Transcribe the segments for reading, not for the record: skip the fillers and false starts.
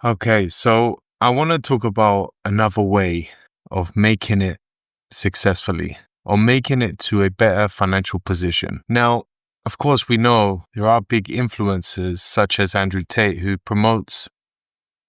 Okay, so I want to talk about another way of making it successfully or making it to a better financial position. Now, of course, we know there are big influencers such as Andrew Tate who promotes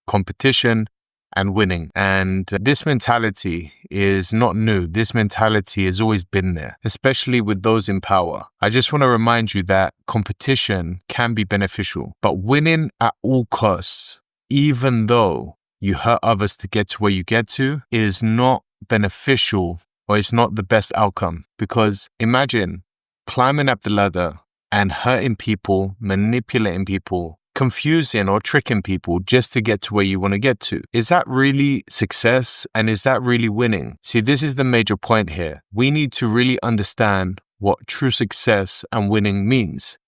competition and winning. And this mentality is not new. This mentality has always been there, especially with those in power. I just want to remind you that competition can be beneficial, but winning at all costs, even though you hurt others to get to where you get to, is not beneficial or it's not the best outcome. Because imagine climbing up the ladder and hurting people, manipulating people, confusing or tricking people just to get to where you want to get to. Is that really success? And is that really winning? See, this is the major point here. We need to really understand what true success and winning means.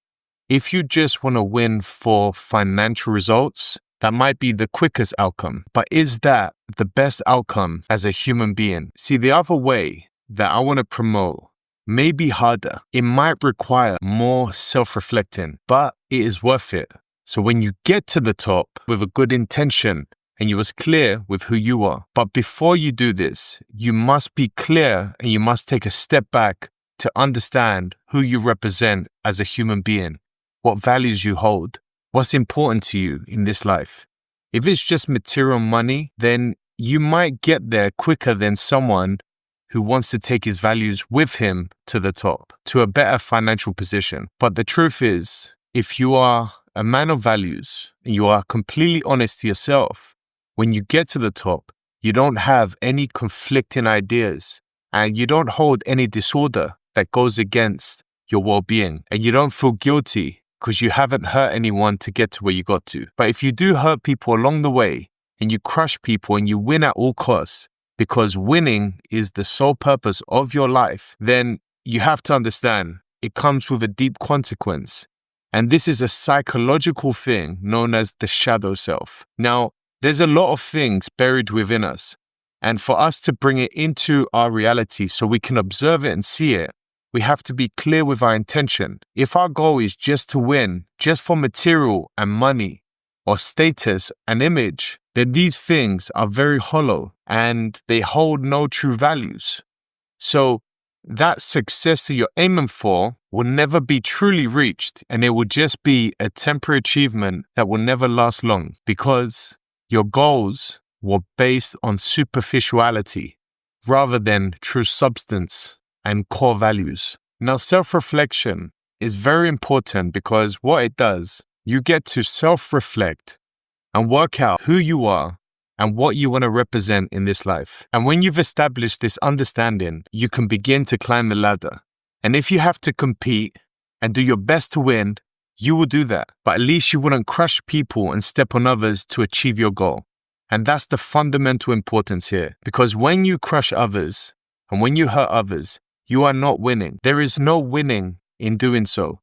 If you just want to win for financial results, that might be the quickest outcome. But is that the best outcome as a human being? See, the other way that I want to promote may be harder. It might require more self-reflecting, but it is worth it. So when you get to the top with a good intention and you was clear with who you are, but before you do this, you must be clear and you must take a step back to understand who you represent as a human being, what values you hold, what's important to you in this life. If it's just material money, then you might get there quicker than someone who wants to take his values with him to the top, to a better financial position. But the truth is, if you are a man of values and you are completely honest to yourself, when you get to the top, you don't have any conflicting ideas and you don't hold any disorder that goes against your well-being, and you don't feel guilty because you haven't hurt anyone to get to where you got to. But if you do hurt people along the way and you crush people and you win at all costs, because winning is the sole purpose of your life, then you have to understand it comes with a deep consequence. And this is a psychological thing known as the shadow self. Now, there's a lot of things buried within us. And for us to bring it into our reality so we can observe it and see it, we have to be clear with our intention. If our goal is just to win, just for material and money, or status and image, then these things are very hollow and they hold no true values. So that success that you're aiming for will never be truly reached, and it will just be a temporary achievement that will never last long because your goals were based on superficiality rather than true substance and core values. Now, self-reflection is very important because what it does, you get to self-reflect and work out who you are and what you want to represent in this life. And when you've established this understanding, you can begin to climb the ladder. And if you have to compete and do your best to win, you will do that. But at least you wouldn't crush people and step on others to achieve your goal. And that's the fundamental importance here. Because when you crush others and when you hurt others, you are not winning. There is no winning in doing so.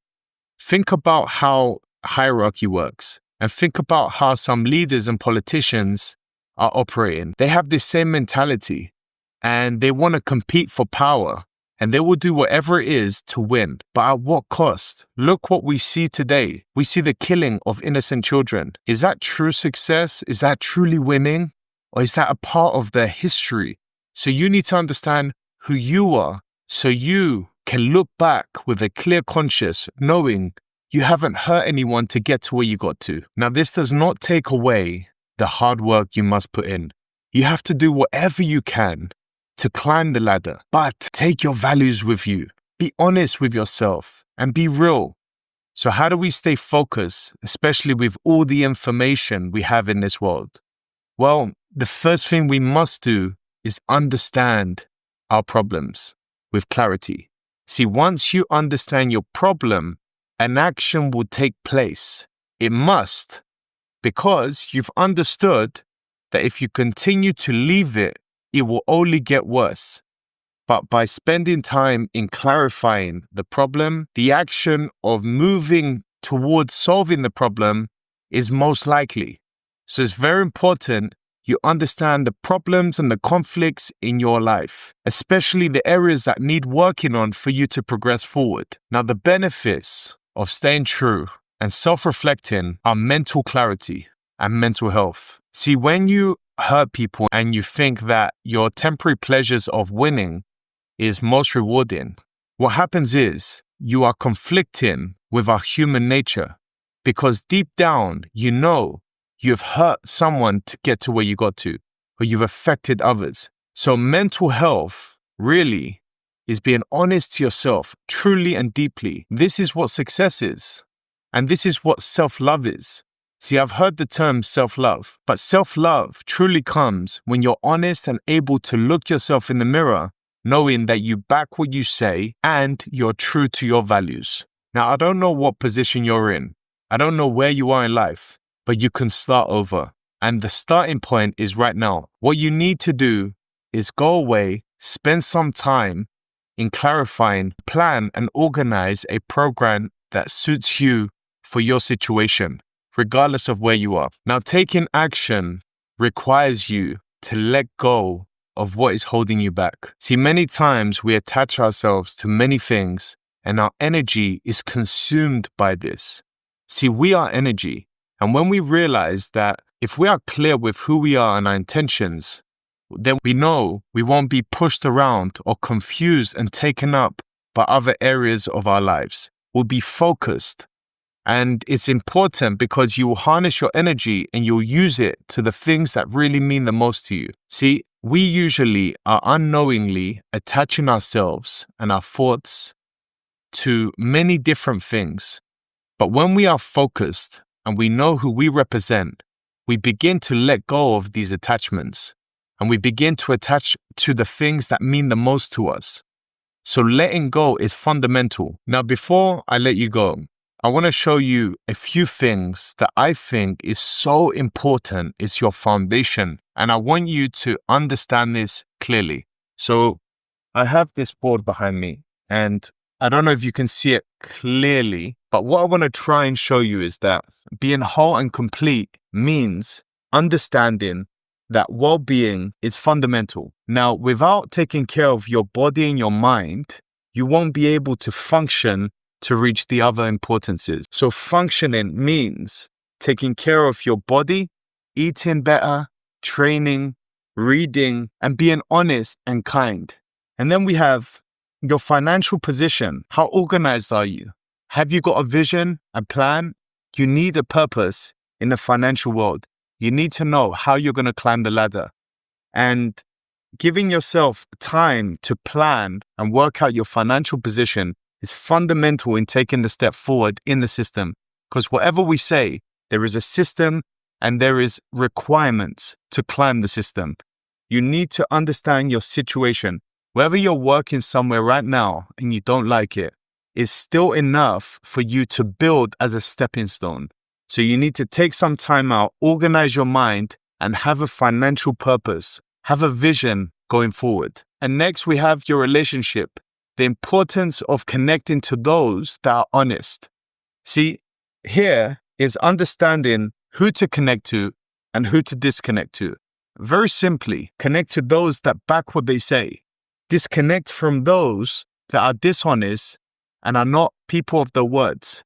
Think about how hierarchy works. And think about how some leaders and politicians are operating. They have this same mentality and they want to compete for power and they will do whatever it is to win. But at what cost? Look what we see today. We see the killing of innocent children. Is that true success? Is that truly winning? Or is that a part of their history? So you need to understand who you are so you can look back with a clear conscience, knowing you haven't hurt anyone to get to where you got to. Now, this does not take away the hard work you must put in. You have to do whatever you can to climb the ladder, but take your values with you. Be honest with yourself and be real. So how do we stay focused, especially with all the information we have in this world? Well, the first thing we must do is understand our problems with clarity. See, once you understand your problem, an action will take place. It must, because you've understood that if you continue to leave it, it will only get worse. But by spending time in clarifying the problem, the action of moving towards solving the problem is most likely. So it's very important you understand the problems and the conflicts in your life, especially the areas that need working on for you to progress forward. Now, the benefits of staying true and self-reflecting are mental clarity, and mental health. See, when you hurt people and you think that your temporary pleasures of winning is most rewarding, what happens is you are conflicting with our human nature, because deep down, you know you've hurt someone to get to where you got to, or you've affected others. So mental health really is being honest to yourself, truly and deeply. This is what success is. And this is what self-love is. See, I've heard the term self-love, but self-love truly comes when you're honest and able to look yourself in the mirror, knowing that you back what you say and you're true to your values. Now, I don't know what position you're in. I don't know where you are in life, but you can start over. And the starting point is right now. What you need to do is go away, spend some time in clarifying, plan and organize a program that suits you for your situation, regardless of where you are. Now, taking action requires you to let go of what is holding you back. See, many times we attach ourselves to many things and our energy is consumed by this. See, we are energy. And when we realize that if we are clear with who we are and our intentions, then we know we won't be pushed around or confused and taken up by other areas of our lives. We'll be focused. And it's important because you will harness your energy and you'll use it to the things that really mean the most to you. See, we usually are unknowingly attaching ourselves and our thoughts to many different things. But when we are focused and we know who we represent, we begin to let go of these attachments and we begin to attach to the things that mean the most to us. So letting go is fundamental. Now, before I let you go, I want to show you a few things that I think is so important. It's your foundation. And I want you to understand this clearly. So I have this board behind me and I don't know if you can see it clearly, but what I want to try and show you is that being whole and complete means understanding that well-being is fundamental. Now, without taking care of your body and your mind, you won't be able to function to reach the other importances. So functioning means taking care of your body, eating better, training, reading, and being honest and kind. And then we have your financial position. How organized are you? Have you got a vision, a plan? You need a purpose in the financial world. You need to know how you're going to climb the ladder. And giving yourself time to plan and work out your financial position is fundamental in taking the step forward in the system. Because whatever we say, there is a system and there is requirements to climb the system. You need to understand your situation. Whether you're working somewhere right now and you don't like it, is still enough for you to build as a stepping stone. So you need to take some time out, organize your mind, and have a financial purpose, have a vision going forward. And next we have your relationship, the importance of connecting to those that are honest. See, here is understanding who to connect to and who to disconnect to. Very simply, connect to those that back what they say. Disconnect from those that are dishonest and are not people of their words.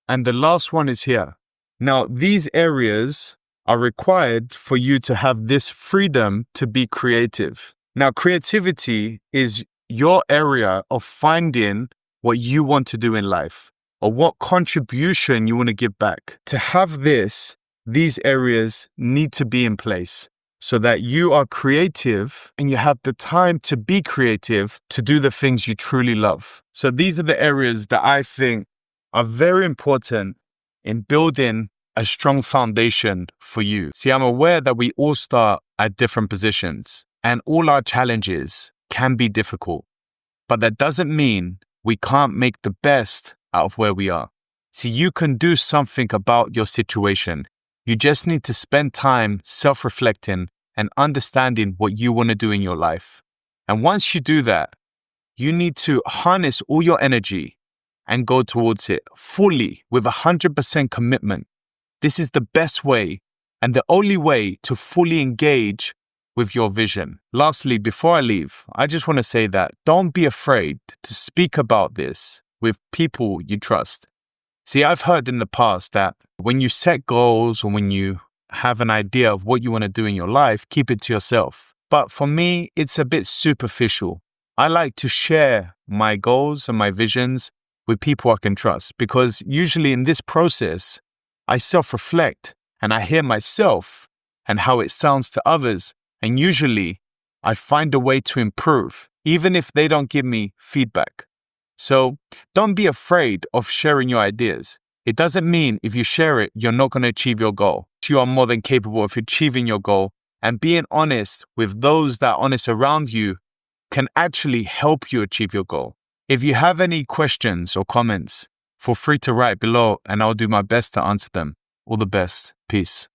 And the last one is here. Now, these areas are required for you to have this freedom to be creative. Now, creativity is your area of finding what you want to do in life or what contribution you want to give back. To have this, these areas need to be in place so that you are creative and you have the time to be creative to do the things you truly love. So these are the areas that I think are very important in building a strong foundation for you. See, I'm aware that we all start at different positions and all our challenges can be difficult, but that doesn't mean we can't make the best out of where we are. See, you can do something about your situation. You just need to spend time self-reflecting and understanding what you want to do in your life. And once you do that, you need to harness all your energy and go towards it fully with 100% commitment. This is the best way and the only way to fully engage with your vision. Lastly, before I leave, I just want to say that don't be afraid to speak about this with people you trust. See, I've heard in the past that when you set goals or when you have an idea of what you want to do in your life, keep it to yourself. But for me, it's a bit superficial. I like to share my goals and my visions with people I can trust, because usually in this process, I self-reflect and I hear myself and how it sounds to others. And usually I find a way to improve, even if they don't give me feedback. So don't be afraid of sharing your ideas. It doesn't mean if you share it, you're not going to achieve your goal. You are more than capable of achieving your goal, and being honest with those that are honest around you can actually help you achieve your goal. If you have any questions or comments, feel free to write below and I'll do my best to answer them. All the best. Peace.